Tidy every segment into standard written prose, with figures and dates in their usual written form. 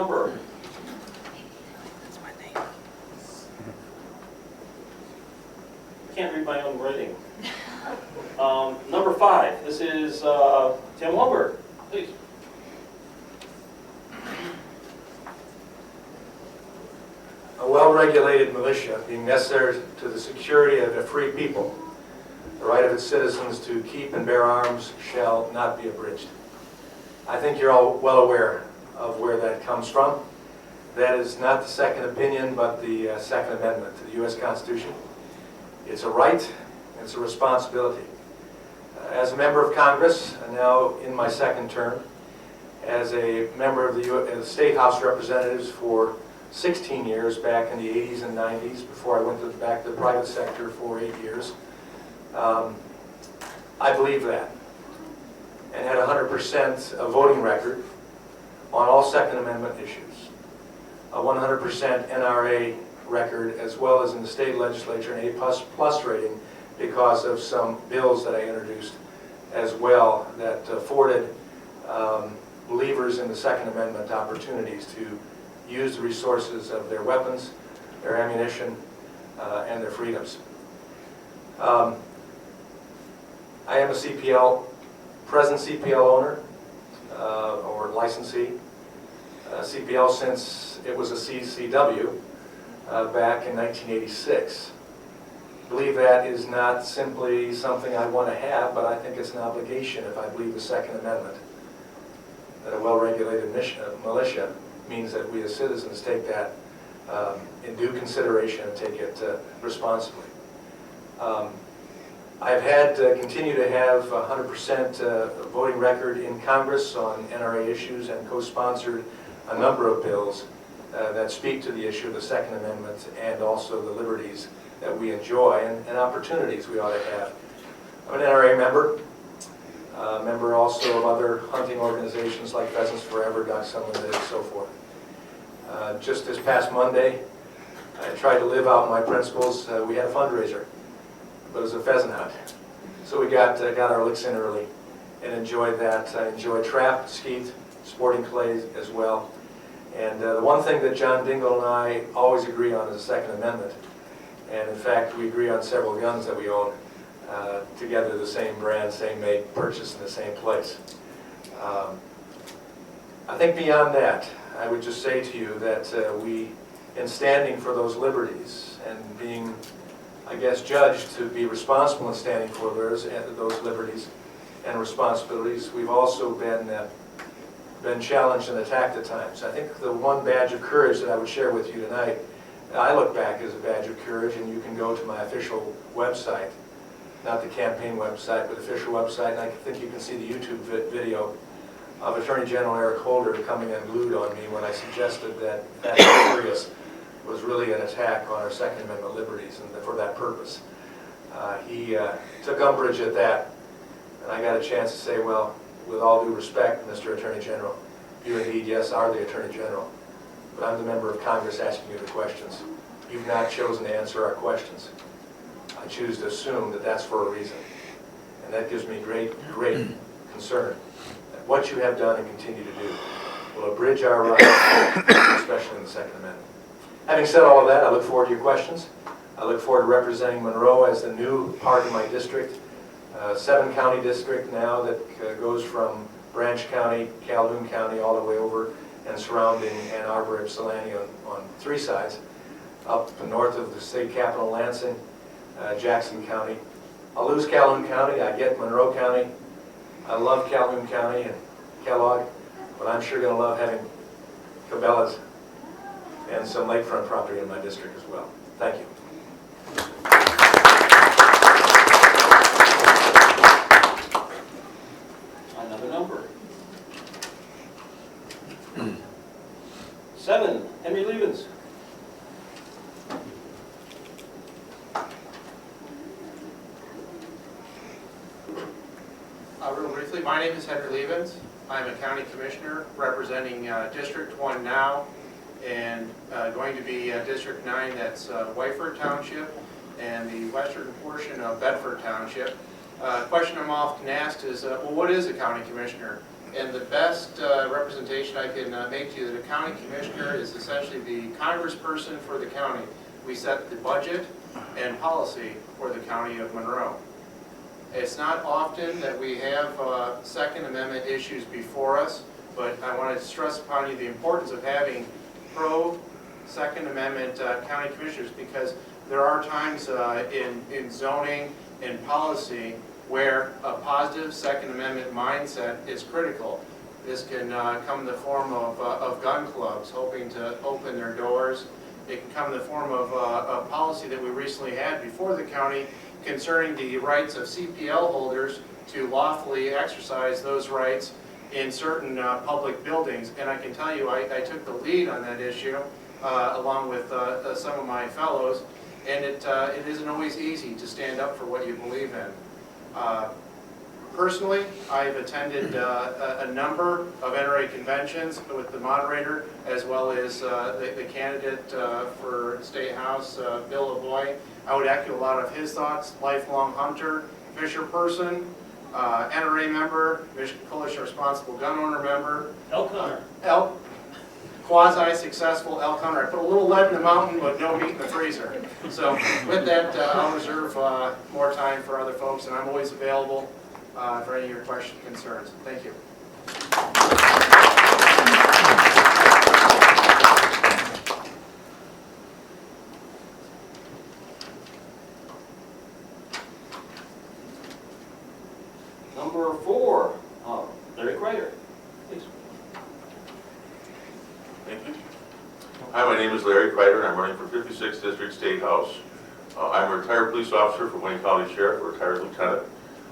number? I can't read my own writing. Number 5. This is Tim Lumberg. Please. A well-regulated militia being necessary to the security of a free people, the right of its citizens to keep and bear arms shall not be abridged. I think you're all well aware of where that comes from. That is not the second opinion, but the Second Amendment to the U.S. Constitution. It's a right, and it's a responsibility. As a member of Congress, and now in my second term, as a member of the State House of Representatives for 16 years back in the 80s and 90s, before I went back to the private sector for 8 years, I believe that, and had 100% a voting record on all Second Amendment issues, a 100% NRA record, as well as in the state legislature, an A++ rating because of some bills that I introduced as well that afforded believers in the Second Amendment opportunities to use the resources of their weapons, their ammunition, and their freedoms. I am a CPL, present CPL owner or licensee. CPL since it was a CCW back in 1986. I believe that is not simply something I want to have, but I think it's an obligation if I believe the Second Amendment, that a well-regulated militia means that we as citizens take that in due consideration and take it responsibly. I've had continue to have 100% voting record in Congress on NRA issues and co-sponsored a number of bills that speak to the issue of the Second Amendment and also the liberties that we enjoy and opportunities we ought to have. I'm an NRA member, member also of other hunting organizations like Pheasants Forever, Ducks Unlimited, and so forth. Just this past Monday, I tried to live out my principles. We had a fundraiser, but it was a pheasant hunt. So we got our licks in early and enjoyed that. I enjoyed trap, skeet, sporting clays as well. And the one thing that John Dingell and I always agree on is the Second Amendment. And in fact, we agree on several guns that we own together, the same brand, same make, purchased in the same place. I think beyond that, I would just say to you that we, in standing for those liberties and being, I guess, judged to be responsible in standing for those liberties and responsibilities, we've also been challenged and attacked at times. I think the one badge of courage that I would share with you tonight, I look back as a badge of courage, and you can go to my official website, not the campaign website, but official website, and I think you can see the YouTube video of Attorney General Eric Holder coming unglued on me when I suggested that Fast and Furious was really an attack on our Second Amendment liberties, and for that purpose. He took umbrage at that, and I got a chance to say, well, with all due respect, Mr. Attorney General, you indeed, yes, are the Attorney General, but I'm the member of Congress asking you the questions. You've not chosen to answer our questions. I choose to assume that that's for a reason, and that gives me great concern that what you have done and continue to do will abridge our rights, especially in the Second Amendment. Having said all of that, I look forward to your questions. I look forward to representing Monroe as the new part of my district, 7-county district now that goes from Branch County, Calhoun County, all the way over and surrounding Ann Arbor, Ypsilanti on 3 sides, up north of the state capital, Lansing, Jackson County. I'll lose Calhoun County, I get Monroe County. I love Calhoun County and Kellogg, but I'm sure going to love having Cabela's and some lakefront property in my district as well. Thank you. Another number. 7, Henry Liebens. Real briefly, my name is Henry Liebens. I'm a county commissioner representing District 1 now, and going to be District 9, that's Wyford Township, and the western portion of Bedford Township. Question I'm often asked is, well, what is a county commissioner? And the best representation I can make to you, that a county commissioner is essentially the congressperson for the county. We set the budget and policy for the county of Monroe. It's not often that we have Second Amendment issues before us, but I want to stress upon you the importance of having pro-Second Amendment county commissioners, because there are times in zoning and policy where a positive Second Amendment mindset is critical. This can come in the form of gun clubs hoping to open their doors. It can come in the form of a policy that we recently had before the county concerning the rights of CPL holders to lawfully exercise those rights in certain public buildings. And I can tell you, I took the lead on that issue along with some of my fellows, and it isn't always easy to stand up for what you believe in. Personally, I've attended a number of NRA conventions with the moderator, as well as the candidate for State House, Bill LaVoy. I would echo a lot of his thoughts. Lifelong hunter, fisher person, NRA member, Michigan Coalition Responsible Gun Owner member. Elk hunter. Quasi-successful elk hunter. I put a little lead in the mountain, but no meat in the freezer. So with that, I'll reserve more time for other folks, and I'm always available for any of your questions and concerns. Thank you. Number 4, Larry Kreider, please. Thank you. Hi, my name is Larry Kreider, and I'm running for 56th District State House. I'm a retired police officer from Wayne County Sheriff, a retired lieutenant.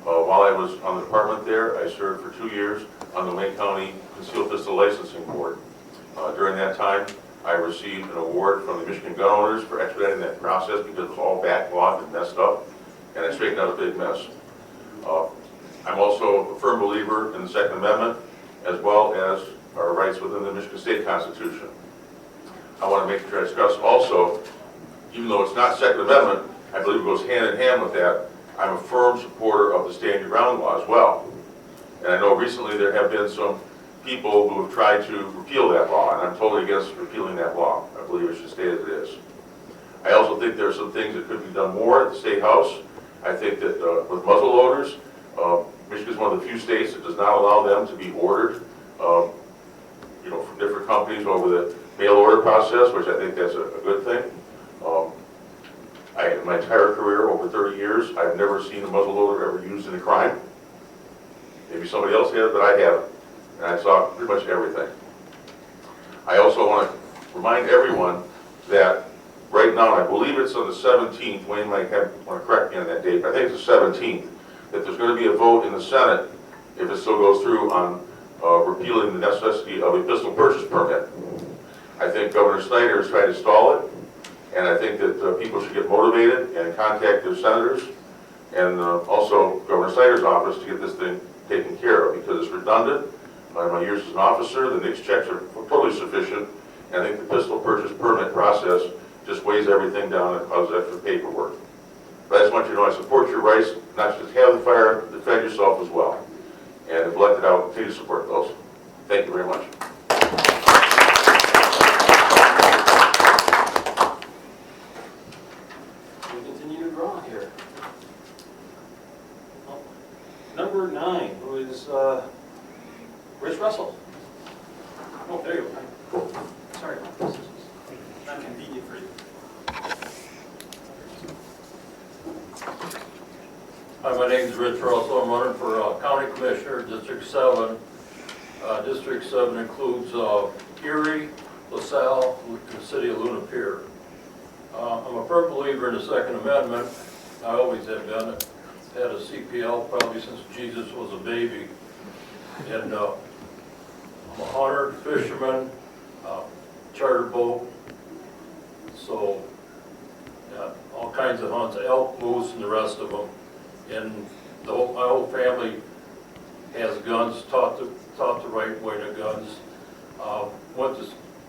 While I was on the department there, I served for 2 years on the Wayne County Concealed Pistol Licensing Board. During that time, I received an award from the Michigan gun owners for expediting that process because it was all backlogged and messed up, and I straightened out a big mess. I'm also a firm believer in the Second Amendment, as well as our rights within the Michigan State Constitution. I want to make sure I discuss also, even though it's not Second Amendment, I believe it goes hand in hand with that. I'm a firm supporter of the Stand Your Ground law as well. And I know recently there have been some people who have tried to repeal that law, and I'm totally against repealing that law. I believe it should stay as it is. I also think there are some things that could be done more at the State House. I think that with muzzle loaders, Michigan is one of the few states that does not allow them to be ordered, from different companies over the mail order process, which I think that's a good thing. In my entire career, over 30 years, I've never seen a muzzle loader ever used in a crime. Maybe somebody else has, but I haven't. And I saw pretty much everything. I also want to remind everyone that right now, and I believe it's on the 17th, Wayne might want to correct me on that date, but I think it's the 17th, that there's going to be a vote in the Senate, if it still goes through, on repealing the necessity of a pistol purchase permit. I think Governor Snyder is trying to stall it, and I think that people should get motivated and contact their senators, and also Governor Snyder's office to get this thing taken care of, because it's redundant. In my years as an officer, the NICS checks are totally sufficient, and I think the pistol purchase permit process just weighs everything down and causes extra paperwork. But I just want you to know I support your rights, not just to have the fire, defend yourself as well. And if elected, I will continue to support those. Thank you very much. We continue to draw here. Number 9, who is Rich Russell. Oh, there you go. Sorry about this. This is not convenient for you. Hi, my name is Rich Russell. I'm running for County Commissioner, District 7. District 7 includes Erie, LaSalle, the city of Luna Pier. I'm a firm believer in the Second Amendment. I always have been. I've had a CPL probably since Jesus was a baby. And I'm a hunter, fisherman, charter boat. So all kinds of hunts, elk, moose, and the rest of them. And my whole family has guns, taught the right way to guns.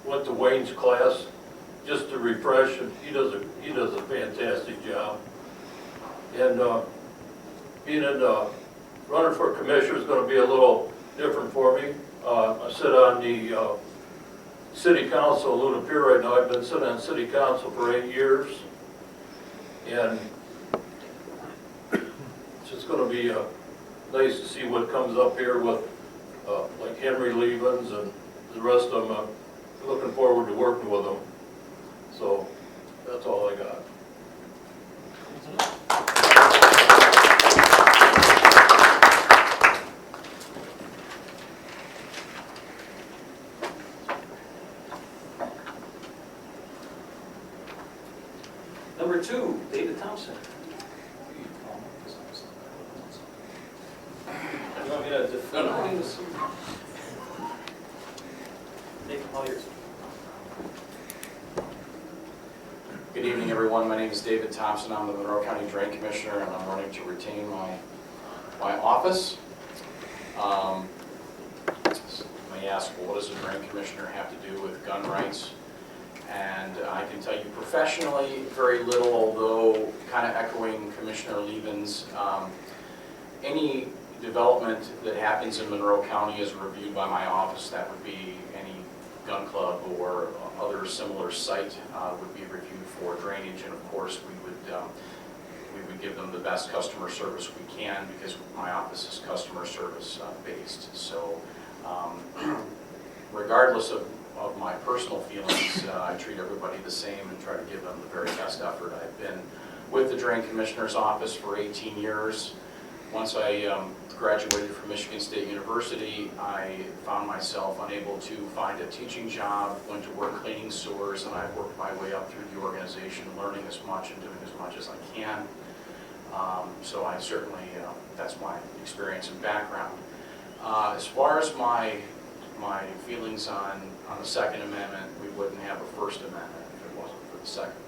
Went to Wayne's class just to refresh, and he does a fantastic job. And being in running for commissioner is going to be a little different for me. I sit on the city council of Luna Pier right now. I've been sitting on city council for 8 years. And it's just going to be nice to see what comes up here with like Henry Levens and the rest of them. I'm looking forward to working with them. So that's all I got. Number 2, David Thompson. You want me to defend? No. Take all yours. Good evening, everyone. My name is David Thompson. I'm the Monroe County Drain Commissioner, and I'm running to retain my office. You may ask, well, what does a Drain Commissioner have to do with gun rights? And I can tell you professionally, very little, although kind of echoing Commissioner Levens, any development that happens in Monroe County is reviewed by my office. That would be any gun club or other similar site would be reviewed for drainage, and of course we would give them the best customer service we can, because my office is customer service based. So regardless of my personal feelings, I treat everybody the same and try to give them the very best effort. I've been with the Drain Commissioner's office for 18 years. Once I graduated from Michigan State University, I found myself unable to find a teaching job, went to work cleaning sewers, and I've worked my way up through the organization, learning as much and doing as much as I can. So I certainly, that's my experience and background. As far as my feelings on the Second Amendment, we wouldn't have a First Amendment if it wasn't for the Second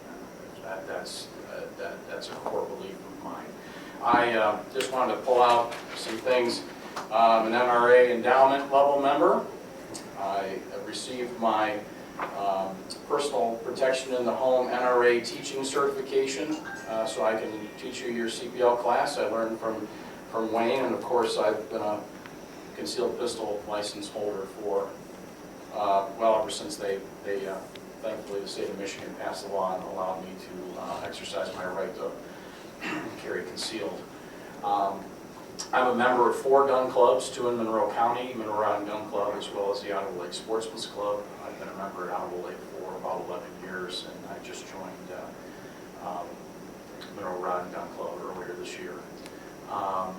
Amendment. That's a core belief of mine. I just wanted to pull out some things. An NRA endowment level member. I received my personal protection in the home NRA teaching certification, so I can teach you your CPL class. I learned from Wayne, and of course I've been a concealed pistol license holder for, well, ever since they thankfully the state of Michigan passed a law and allowed me to exercise my right to carry concealed. I'm a member of 4 gun clubs, 2 in Monroe County, Mineral Rod Gun Club, as well as the Ottawa Lake Sportsman's Club. I've been a member at Ottawa Lake for about 11 years, and I just joined Mineral Rod Gun Club earlier this year. I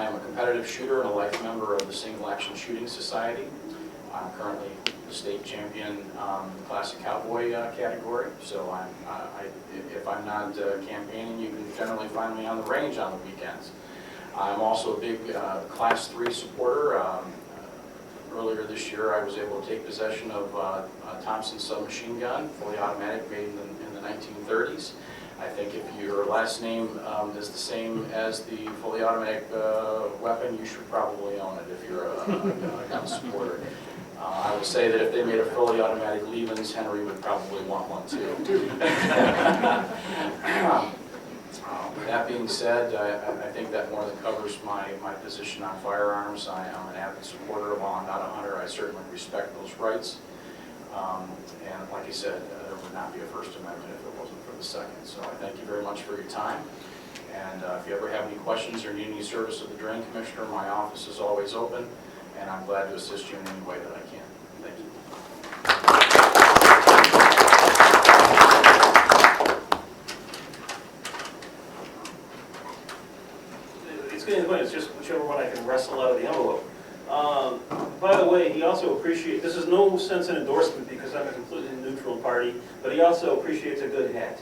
am a competitive shooter and a life member of the Single Action Shooting Society. I'm currently the state champion in the Classic Cowboy category, so if I'm not campaigning, you can generally find me on the range on the weekends. I'm also a big Class 3 supporter. Earlier this year, I was able to take possession of a Thompson submachine gun, fully automatic, made in the 1930s. I think if your last name is the same as the fully automatic weapon, you should probably own it if you're a gun supporter. I would say that if they made a fully automatic Levens, Henry would probably want one too. That being said, I think that more than covers my position on firearms. I'm an avid supporter. While I'm not a hunter, I certainly respect those rights. And like I said, there would not be a First Amendment if it wasn't for the Second. So I thank you very much for your time. And if you ever have any questions or need any service of the Drain Commissioner, my office is always open, and I'm glad to assist you in any way that I can. Thank you. It's getting to the point, it's just whichever one I can wrestle out of the envelope. By the way, he also appreciates, this is no sense an endorsement because I'm a completely neutral party, but he also appreciates a good hat.